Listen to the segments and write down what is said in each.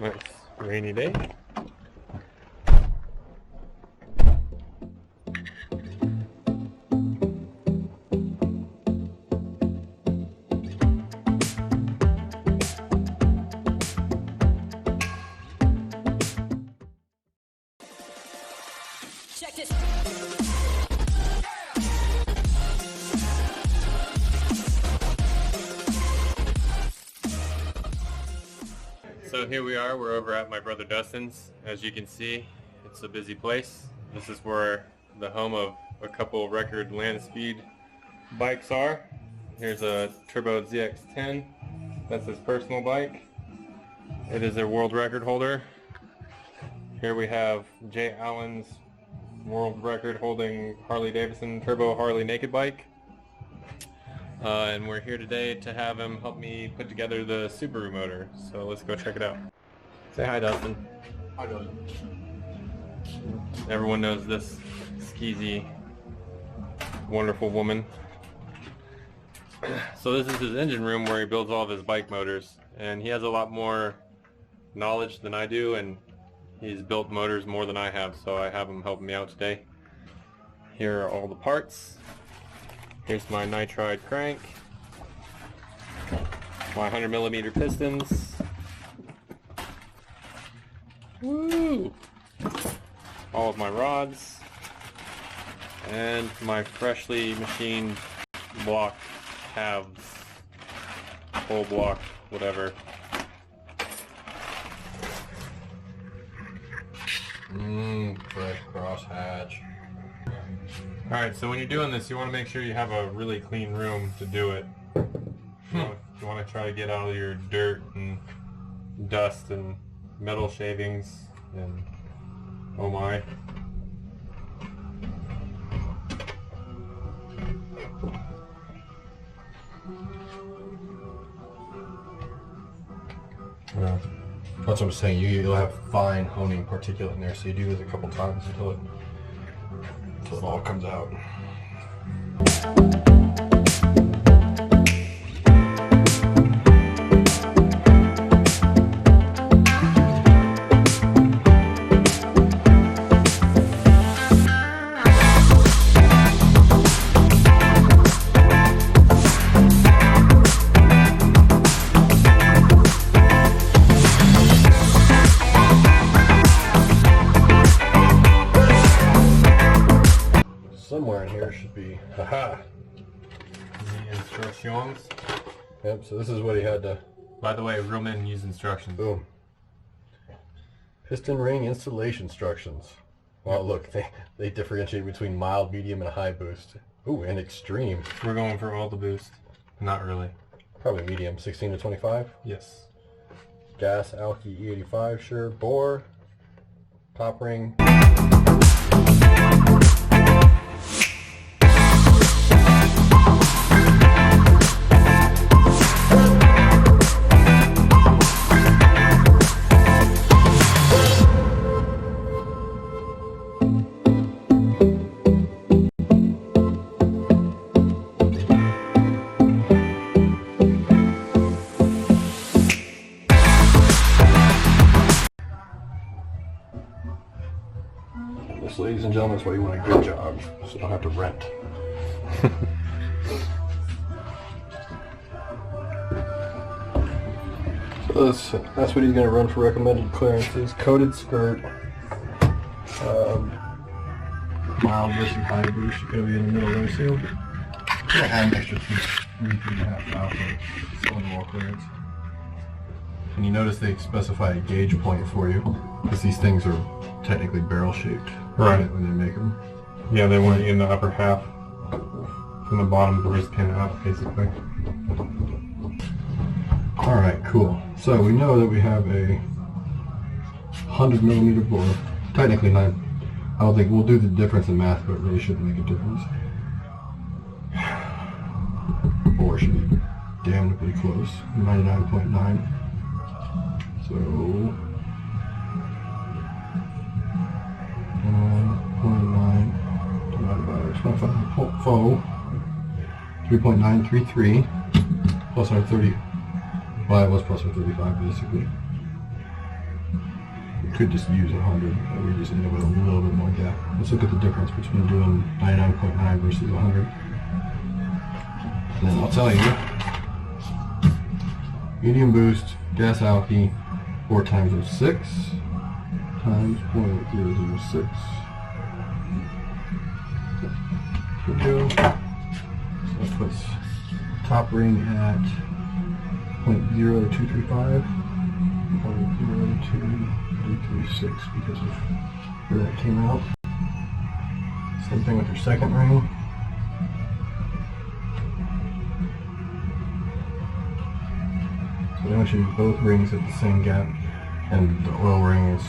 Nice rainy day. Check this. So here we are, we're over at my brother Dustin's. As you can see, it's a busy place. This is where the home of a couple record land speed bikes are. Here's a Turbo ZX10. That's his personal bike. It is a world record holder. Here we have Jay Allen's world record holding Harley Davidson Turbo Harley naked bike. And we're here today to have him help me put together the Subaru motor. So let's go check it out. Say hi, Dustin. Hi, Dustin. Everyone knows this skeezy, wonderful woman. So this is his engine room where he builds all of his bike motors. And he has a lot more knowledge than I do, and he's built motors more than I have, so I have him helping me out today. Here are all the parts. Here's my nitride crank, my 100mm pistons, woo! All of my rods, and my freshly machined block halves, whole block, whatever. Fresh crosshatch. Alright, so when you're doing this, you want to make sure you have a really clean room to do it. You want to try to get out of your dirt and dust and metal shavings and oh my. Yeah. That's what I'm saying. You'll have fine honing particulate in there, so you do this a couple times until it all comes out. Somewhere in here should be, aha! The instructions. Yep, so this is what he had to, By the way, real men use instructions. boom. Piston ring installation instructions. Well, look, they differentiate between mild, medium, and high boost. Ooh, and extreme. We're going for all the boost. Not really. Probably medium, 16 to 25. Yes. Gas, Alky E85, sure. Bore, top ring. This, ladies and gentlemen, is why you want a good job, so you don't have to rent. So that's what he's going to run for recommended clearances. Coated skirt, mild versus high boost. You're going to be in the middle there, so you'll have an extra 3.5 for overall clearance. And you notice they specify a gauge point for you, because these things are technically barrel shaped, Right. when they make them. Yeah, they want it in the upper half, from the bottom of the wrist pin up, basically. Alright, cool. So we know that we have a 100mm bore. Technically not. I don't think we'll do the difference in math, but it really shouldn't make a difference. Bore should be damnably close. 99.9. So 9.9 divided by 25.4, 3.933 plus our 30. Well, it was plus our 35 basically. could just use 100, but we just ended with a little bit more gap. Let's look at the difference between doing 99.9 versus 100. And then I'll tell you, medium boost, gas alky, 4 times 06 times 0.006. Here we go. So that puts top ring at 0.0235, 0.02336 because of where that came out. Same thing with your second ring. So they want you to do both rings at the same gap, and the oil ring is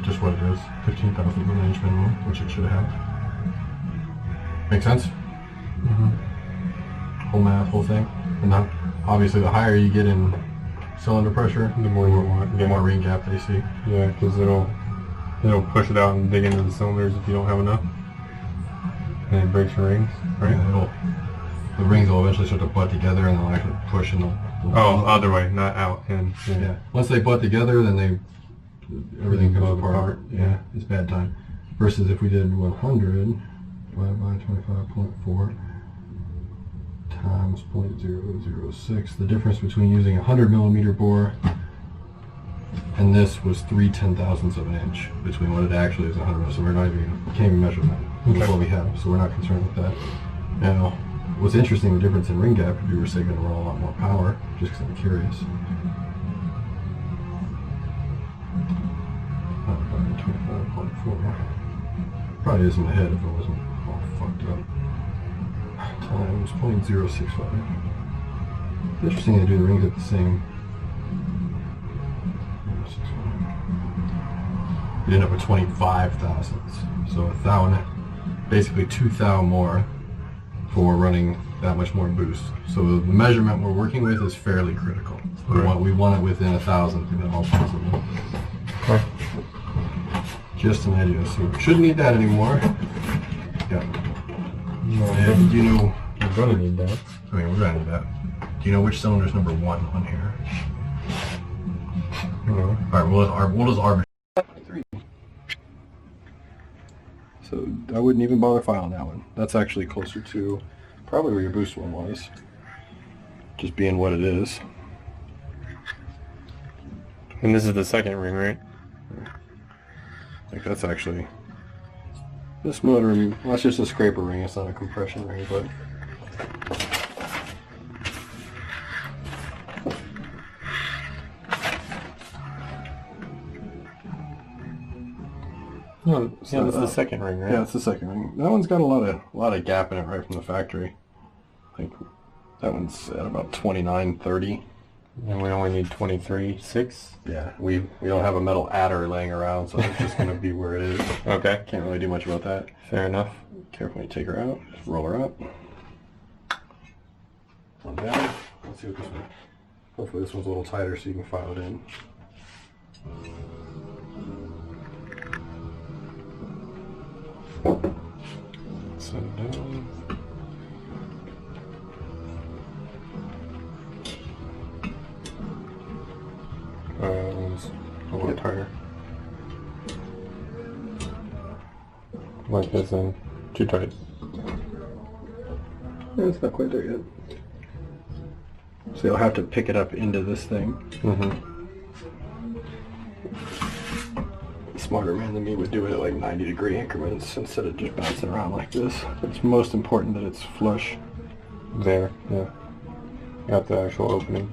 just what it is, 15,000 inch minimum, which it should have. Make sense? Mm-hmm. Whole math, whole thing. And then obviously the higher you get in cylinder pressure, the more you want, the more ring gap they see. Yeah, because it'll push it out and dig into the cylinders if you don't have enough. And it breaks your rings, right? Yeah, the rings will eventually start to butt together and they'll actually push and they'll other way, not out in. Yeah. Once they butt together, then everything goes apart. Yeah, it's bad time. Versus if we did 100 divided by 25.4 times 0.006, the difference between using a 100 millimeter bore and this was 3/10,000ths of an inch between what it actually is and 100. So we're not even, can't even measure that. That's what we have, so we're not concerned with that. Now, what's interesting, the difference in ring gap, if you were say going to run a lot more power, just because I'm curious. 25.4. Probably is in my head if it wasn't all fucked up. Times 0.065. Interesting they do the rings at the same. You end up with 25 thousandths. So 1,000, basically 2 thou more for running that much more boost. So the measurement we're working with is fairly critical. We want it within 1,000th if at all possible. Okay. Just an idea. So we shouldn't need that anymore. Yeah. No, and do you know? We're gonna need that. I mean, we're gonna need that. Do you know which cylinder's number 1 on here? No. All right. We'll just arbitrate. So I wouldn't even bother filing that one. That's actually closer to probably where your boost one was. Just being what it is. And this is the second ring, right? Like that's actually this motor. Well, that's just a scraper ring. It's not a compression ring, but. No, yeah, that's the second ring, right? Yeah, it's the second ring. That one's got a lot of gap in it right from the factory. I think that one's at about 29.30. And we only need 23.6. Yeah, we don't have a metal adder laying around, so it's just going to be where it is. Okay. Can't really do much about that. Fair enough. Careful when you take her out. Just roll her up. One down. Let's see what this one. Hopefully this one's a little tighter so you can file it in. Set it down. That one's a little tighter. Like this and too tight. Yeah, it's not quite there yet. So you'll have to pick it up into this thing. Mm-hmm. A smarter man than me would do it at like 90-degree increments instead of just bouncing around like this. It's most important that it's flush. There, yeah. Got the actual opening.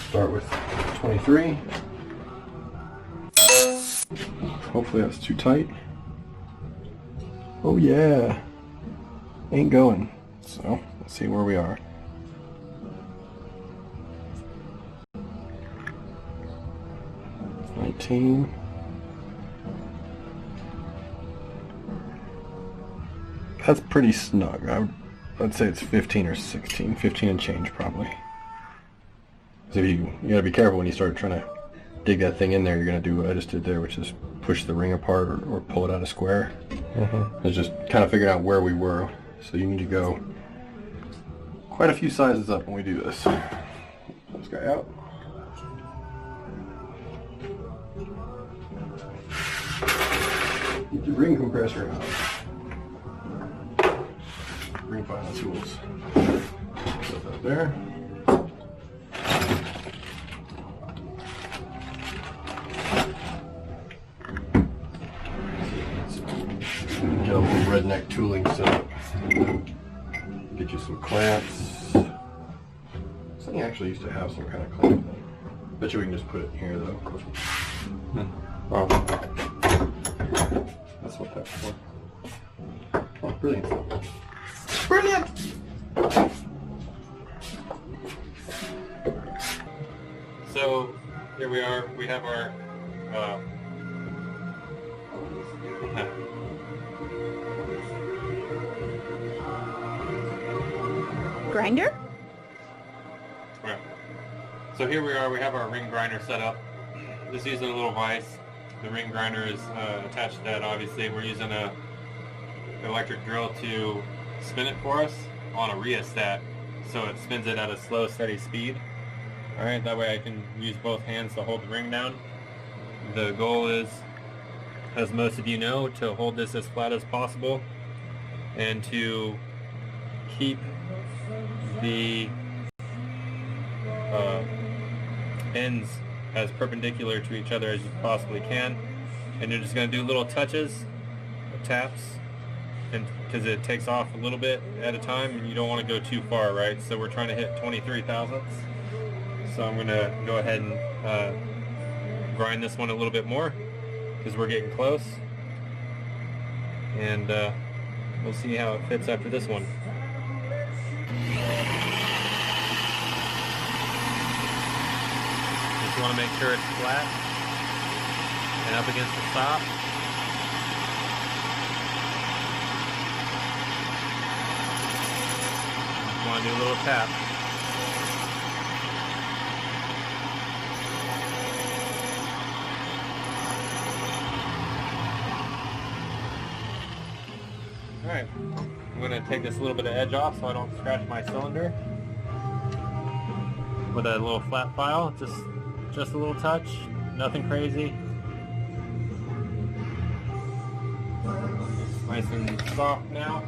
Start with 23. Hopefully that's too tight. Oh yeah. Ain't going. So, let's see where we are. $19. That's pretty snug. I'd say it's 15 or 16. 15 and change probably. So you gotta be careful when you start trying to dig that thing in there. You're gonna do what I just did there, which is push the ring apart or pull it out of square. It's just kind of figuring out where we were. So you need to go quite a few sizes up when we do this. Pull this guy out. Get your ring compressor out. Ring final tools. Put that there. Get a little redneck tooling set up. Get you some clamps. This thing actually used to have some kind of clamp. Bet you we can just put it in here though. Oh, That's what that's for. Oh, brilliant. Brilliant! so here we are. We have our Grinder? yeah. So here we are. We have our ring grinder set up. Just using a little vise. The ring grinder is attached to that. Obviously, we're using a electric drill to spin it for us on a rheostat, so it spins it at a slow, steady speed. All right, that way I can use both hands to hold the ring down. The goal is, as most of you know, to hold this as flat as possible and to keep the ends as perpendicular to each other as you possibly can. And you're just going to do little touches, taps, and because it takes off a little bit at a time and you don't want to go too far, right? So we're trying to hit 23 thousandths. So I'm going to go ahead and grind this one a little bit more because we're getting close. And we'll see how it fits after this one. Just want to make sure it's flat and up against the stop. Just want to do a little tap. Alright, I'm going to take this little bit of edge off so I don't scratch my cylinder with a little flat file, just a little touch, nothing crazy. It's nice and soft now.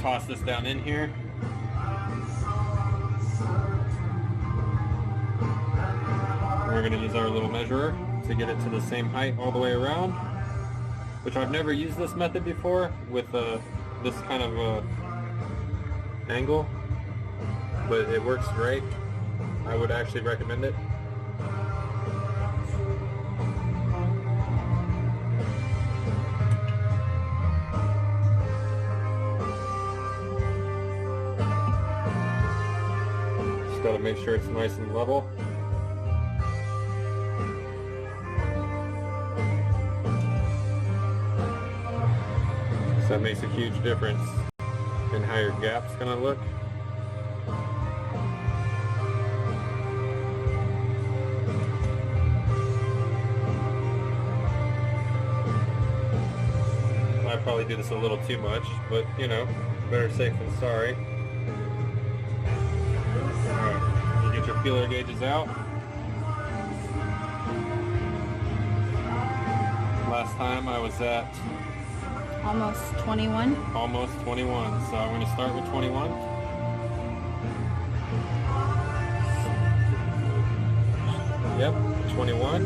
Toss this down in here. We're going to use our little measurer to get it to the same height all the way around, which I've never used this method before with this kind of angle, but it works great. I would actually recommend it. Just got to make sure it's nice and level. So that makes a huge difference in how your gap's going to look. I probably do this a little too much, but you know, better safe than sorry. Alright, you get your feeler gauges out. Last time I was at Almost 21. almost 21, so I'm going to start with 21. Yep, 21.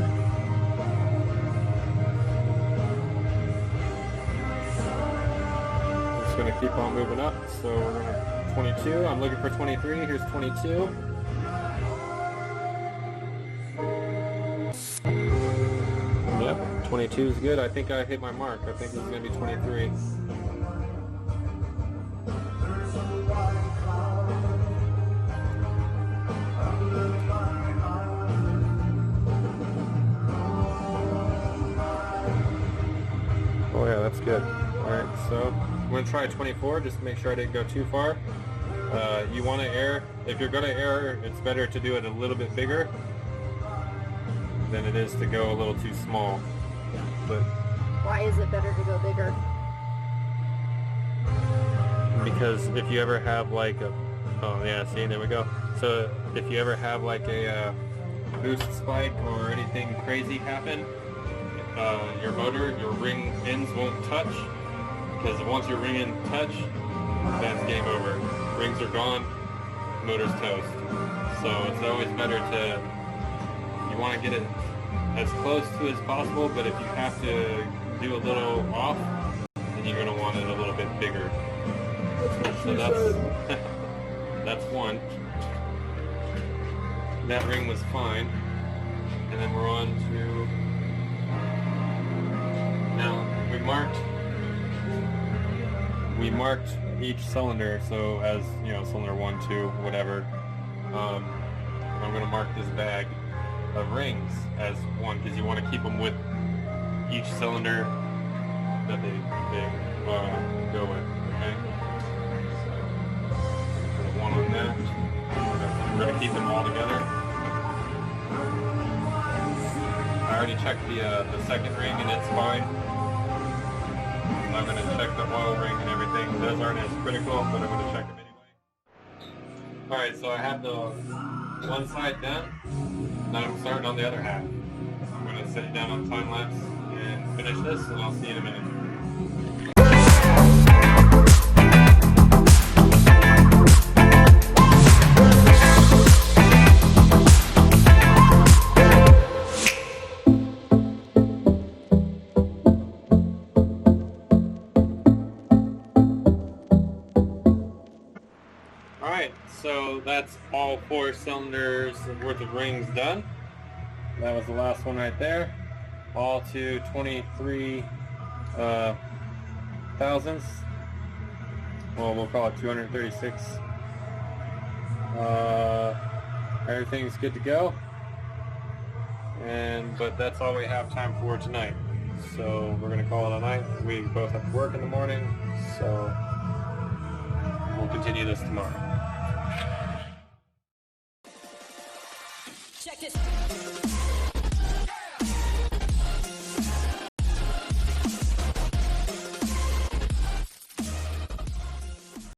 Just going to keep on moving up, so we're going to 22. I'm looking for 23. Here's 22. Yep, 22 is good. I think I hit my mark. I think it's going to be 23. Oh yeah, that's good. Alright, so I'm going to try 24, just to make sure I didn't go too far. You want to err. If you're going to err, it's better to do it a little bit bigger than it is to go a little too small. But Why is it better to go bigger? because if you ever have like a, oh yeah, see, there we go. So if you ever have like a boost spike or anything crazy happen, your motor, your ring ends won't touch, because once your ring ends touch, that's game over. Rings are gone, motor's toast. So it's always better to, you want to get it as close to as possible, but if you have to do a little off, then you're going to want it a little bit bigger. So that's one. That ring was fine. And then we're on to, now we marked each cylinder, so as, you know, cylinder 1, 2, whatever. I'm going to mark this bag of rings as one, because you want to keep them with each cylinder that they go with, okay? So, put one on that. We're going to keep them all together. I already checked the second ring and it's fine. I'm going to check the oil ring and everything. Those aren't as critical, but I'm going to check them anyway. Alright, so I have the one side done. Now I'm starting on the other half. I'm going to set it down on time lapse and finish this, and I'll see you in a minute. Alright, so that's all 4 cylinders worth of rings done. That was the last one right there. All to 23 thousandths. Well, we'll call it 236. Everything's good to go. But that's all we have time for tonight. So we're going to call it a night. We both have to work in the morning, so we'll continue this tomorrow. Check this.